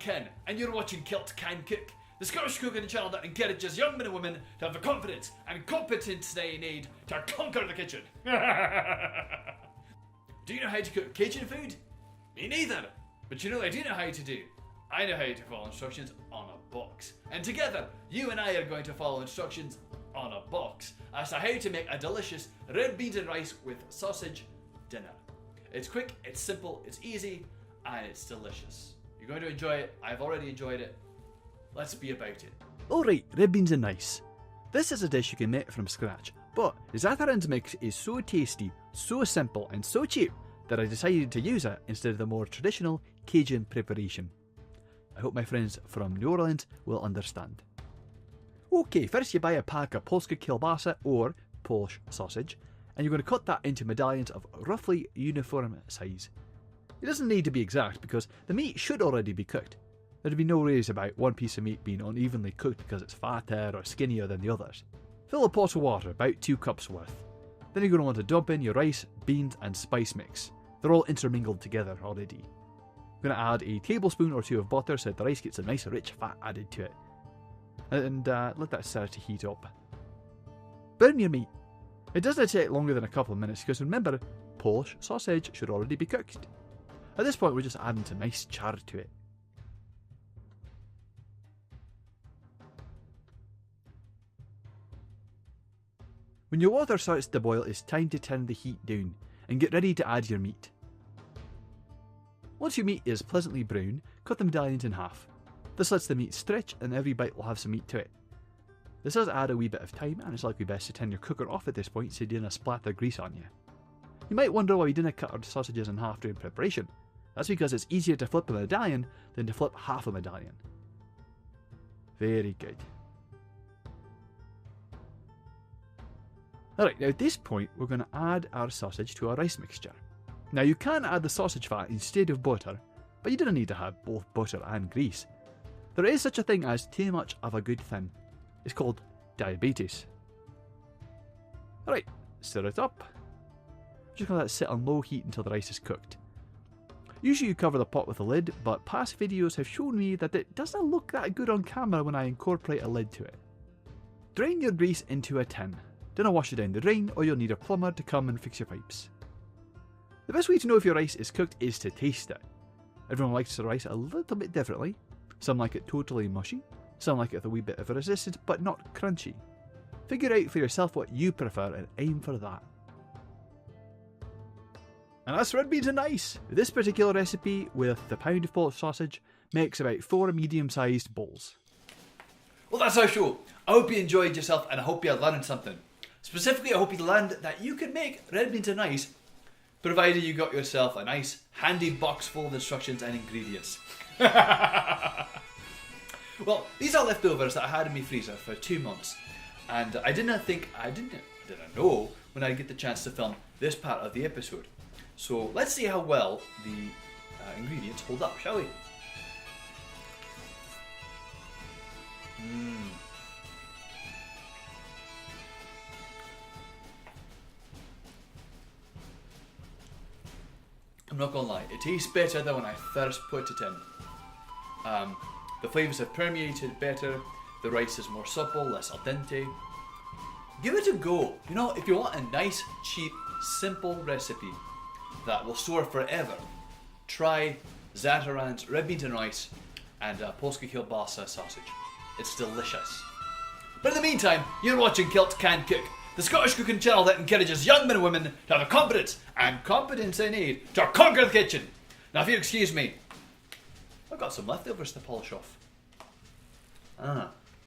Ken, and you're watching Kilt Can Cook, the Scottish cooking channel that encourages young men and women to have the confidence and competence they need to conquer the kitchen. Do you know how to cook Cajun food? Me neither. But you know what I do know how to do? I know how to follow instructions on a box. And together, you and I are going to follow instructions on a box as to how to make a delicious red beans and rice with sausage dinner. It's quick, it's simple, it's easy, and it's delicious. You're going to enjoy it. I've already enjoyed it. Let's be about it. Alright, red beans and rice. This is a dish you can make from scratch, but Zatarain's mix is so tasty, so simple and so cheap that I decided to use it instead of the more traditional Cajun preparation. I hope my friends from New Orleans will understand. Okay, first you buy a pack of polska kielbasa or Polish sausage, and you're going to cut that into medallions of roughly uniform size. It doesn't need to be exact because the meat should already be cooked. There'd be no worries about one piece of meat being unevenly cooked because it's fatter or skinnier than the others. Fill a pot of water, about 2 cups worth. Then you're going to want to dump in your rice, beans and spice mix. They're all intermingled together already. You're going to add a tablespoon or 2 of butter so that the rice gets a nice rich fat added to it. And let that start to heat up. Burn your meat. It doesn't take longer than a couple of minutes because remember, Polish sausage should already be cooked. At this point we're just adding some nice char to it. When your water starts to boil, it's time to turn the heat down and get ready to add your meat. Once your meat is pleasantly brown, cut the medallions in half. This lets the meat stretch and every bite will have some meat to it. This does add a wee bit of time and it's likely best to turn your cooker off at this point so you don't splatter grease on you. You might wonder why we didn't cut our sausages in half during preparation. That's because it's easier to flip a medallion than to flip half a medallion. Very good. Alright, now at this point we're going to add our sausage to our rice mixture. Now you can add the sausage fat instead of butter, but you don't need to have both butter and grease. There is such a thing as too much of a good thing. It's called diabetes. Alright, stir it up. Just going to let it sit on low heat until the rice is cooked. Usually you cover the pot with a lid, but past videos have shown me that it doesn't look that good on camera when I incorporate a lid to it. Drain your grease into a tin. Don't wash it down the drain or you'll need a plumber to come and fix your pipes. The best way to know if your rice is cooked is to taste it. Everyone likes the rice a little bit differently. Some like it totally mushy, some like it with a wee bit of resistance but not crunchy. Figure out for yourself what you prefer and aim for that. And that's red beans and rice. This particular recipe with the pound of Polish sausage makes about 4 medium-sized bowls. Well, that's our show. I hope you enjoyed yourself and I hope you learned something. Specifically, I hope you learned that you can make red beans and rice provided you got yourself a nice handy box full of instructions and ingredients. Well, these are leftovers that I had in my freezer for 2 months, and I didn't know when I'd get the chance to film this part of the episode. So let's see how well the ingredients hold up, shall we? I'm not gonna lie, it tastes better than when I first put it in. The flavours have permeated better, the rice is more supple, less al dente. Give it a go. You know, if you want a nice, cheap, simple recipe that will store forever, try Zatarain's red beans and rice and polska kielbasa sausage. It's delicious. But in the meantime, you're watching Kilt Can Cook, the Scottish cooking channel that encourages young men and women to have the confidence and competence they need to conquer the kitchen. Now if you excuse me, I've got some leftovers to polish off.